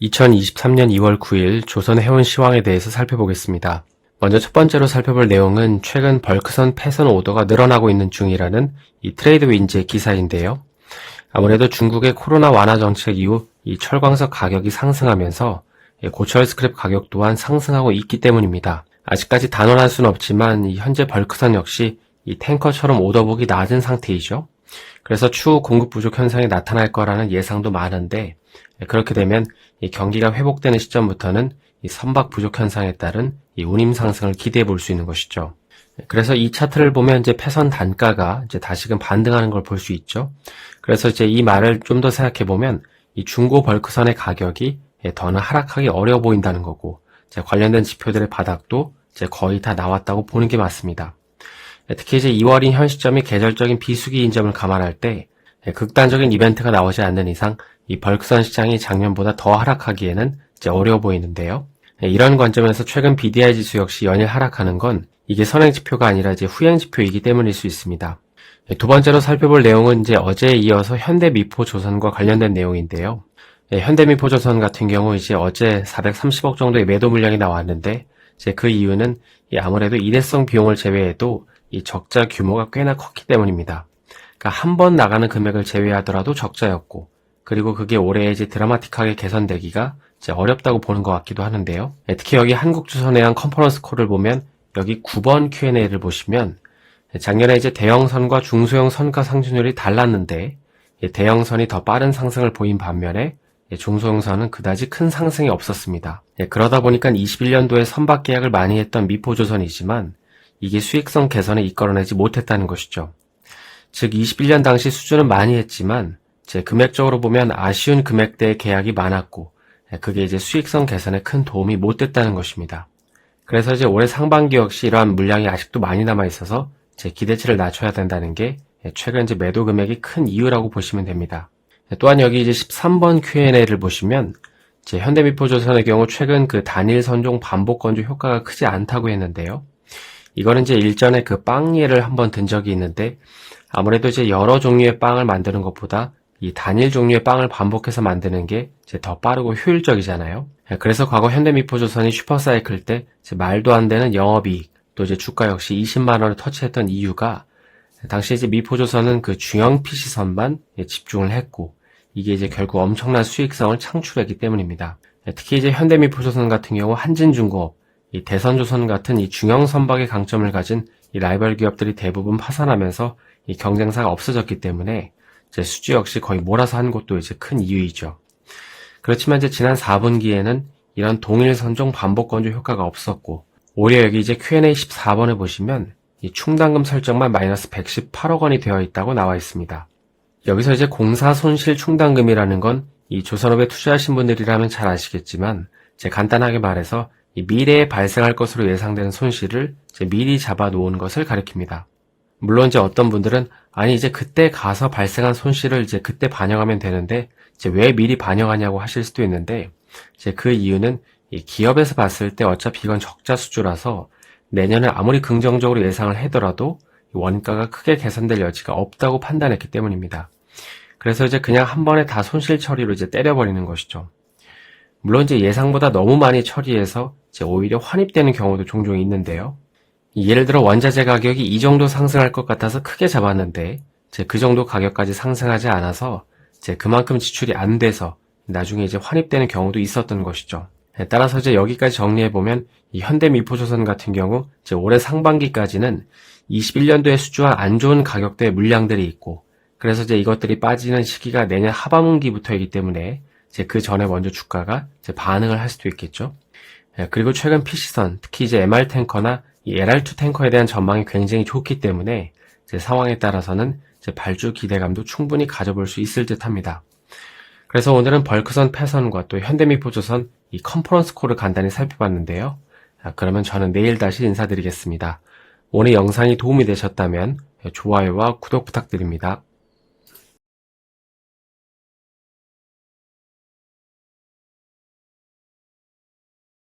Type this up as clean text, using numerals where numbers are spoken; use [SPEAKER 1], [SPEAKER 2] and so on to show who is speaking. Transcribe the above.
[SPEAKER 1] 2023년 2월 9일 조선 해운 시황에 대해서 살펴보겠습니다. 먼저 첫 번째로 살펴볼 내용은 최근 벌크선 폐선 오더가 늘어나고 있는 중이라는 이 트레이드윈즈의 기사인데요. 아무래도 중국의 코로나 완화 정책 이후 이 철광석 가격이 상승하면서 고철 스크랩 가격 또한 상승하고 있기 때문입니다. 아직까지 단언할 수는 없지만 이 현재 벌크선 역시 이 탱커처럼 오더북이 낮은 상태이죠. 그래서 추후 공급 부족 현상이 나타날 거라는 예상도 많은데 그렇게 되면 이 경기가 회복되는 시점부터는 이 선박 부족 현상에 따른 이 운임 상승을 기대해 볼 수 있는 것이죠. 그래서 이 차트를 보면 이제 폐선 단가가 이제 다시금 반등하는 걸 볼 수 있죠. 그래서 이제 이 말을 좀 더 생각해 보면 이 중고 벌크선의 가격이 더는 하락하기 어려워 보인다는 거고 이제 관련된 지표들의 바닥도 이제 거의 다 나왔다고 보는 게 맞습니다. 특히 이제 2월인 현 시점이 계절적인 비수기인 점을 감안할 때 극단적인 이벤트가 나오지 않는 이상 이 벌크선 시장이 작년보다 더 하락하기에는 이제 어려워 보이는데요. 이런 관점에서 최근 BDI 지수 역시 연일 하락하는 건 이게 선행 지표가 아니라 이제 후행 지표이기 때문일 수 있습니다. 두 번째로 살펴볼 내용은 이제 어제에 이어서 현대미포조선과 관련된 내용인데요. 현대미포조선 같은 경우 이제 어제 430억 정도의 매도 물량이 나왔는데 이제 그 이유는 아무래도 일회성 비용을 제외해도 이 적자 규모가 꽤나 컸기 때문입니다. 그러니까 한 번 나가는 금액을 제외하더라도 적자였고 그리고 그게 올해 이제 드라마틱하게 개선되기가 이제 어렵다고 보는 것 같기도 하는데요. 특히 여기 한국조선해양 컨퍼런스 콜을 보면 여기 9번 Q&A를 보시면 작년에 이제 대형선과 중소형 선가 상승률이 달랐는데 대형선이 더 빠른 상승을 보인 반면에 중소형선은 그다지 큰 상승이 없었습니다. 그러다 보니까 21년도에 선박 계약을 많이 했던 미포조선이지만 이게 수익성 개선에 이끌어내지 못했다는 것이죠. 즉 21년 당시 수주는 많이 했지만 금액적으로 보면 아쉬운 금액대의 계약이 많았고 그게 이제 수익성 개선에 큰 도움이 못 됐다는 것입니다. 그래서 이제 올해 상반기 역시 이러한 물량이 아직도 많이 남아 있어서 기대치를 낮춰야 된다는 게 최근 이제 매도 금액이 큰 이유라고 보시면 됩니다. 또한 여기 이제 13번 Q&A를 보시면 현대미포조선의 경우 최근 그 단일 선종 반복 건조 효과가 크지 않다고 했는데요. 이거는 이제 일전에 그 빵 예를 한번 든 적이 있는데 아무래도 이제 여러 종류의 빵을 만드는 것보다 이 단일 종류의 빵을 반복해서 만드는 게 더 빠르고 효율적이잖아요. 그래서 과거 현대미포조선이 슈퍼사이클 때 말도 안 되는 영업이익 또 이제 주가 역시 20만 원을 터치했던 이유가 당시 이제 미포조선은 그 중형 PC선만 집중을 했고 이게 이제 결국 엄청난 수익성을 창출했기 때문입니다. 특히 이제 현대미포조선 같은 경우 한진중공업, 이 대선조선 같은 이 중형 선박의 강점을 가진 이 라이벌 기업들이 대부분 파산하면서 이 경쟁사가 없어졌기 때문에 이제 수주 역시 거의 몰아서 한 것도 이제 큰 이유이죠. 그렇지만 이제 지난 4분기에는 이런 동일 선종 반복 건조 효과가 없었고 오히려 여기 이제 Q&A 14번에 보시면 이 충당금 설정만 마이너스 118억 원이 되어 있다고 나와 있습니다. 여기서 이제 공사 손실 충당금이라는 건 이 조선업에 투자하신 분들이라면 잘 아시겠지만 간단하게 말해서 이 미래에 발생할 것으로 예상되는 손실을 미리 잡아 놓은 것을 가리킵니다. 물론 이제 어떤 분들은 아니 이제 그때 가서 발생한 손실을 이제 그때 반영하면 되는데 왜 미리 반영하냐고 하실 수도 있는데 그 이유는 이 기업에서 봤을 때 어차피 이건 적자 수주라서 내년에 아무리 긍정적으로 예상을 하더라도 원가가 크게 개선될 여지가 없다고 판단했기 때문입니다. 그래서 이제 그냥 한 번에 다 손실 처리로 이제 때려버리는 것이죠. 물론 이제 예상보다 너무 많이 처리해서 오히려 환입되는 경우도 종종 있는데요. 예를 들어 원자재 가격이 이 정도 상승할 것 같아서 크게 잡았는데 그 정도 가격까지 상승하지 않아서 그만큼 지출이 안 돼서 나중에 이제 환입되는 경우도 있었던 것이죠. 따라서 이제 여기까지 정리해보면 이 현대미포조선 같은 경우 올해 상반기까지는 21년도에 수주한 안 좋은 가격대의 물량들이 있고 그래서 이제 이것들이 빠지는 시기가 내년 하반기부터이기 때문에 그 전에 먼저 주가가 반응을 할 수도 있겠죠. 그리고 최근 PC선, 특히 이제 MR 탱커나 이 LR2 탱커에 대한 전망이 굉장히 좋기 때문에 상황에 따라서는 발주 기대감도 충분히 가져볼 수 있을 듯 합니다. 그래서 오늘은 벌크선 폐선과 또 현대미포조선 이 컨퍼런스 콜을 간단히 살펴봤는데요. 그러면 저는 내일 다시 인사드리겠습니다. 오늘 영상이 도움이 되셨다면 좋아요와 구독 부탁드립니다.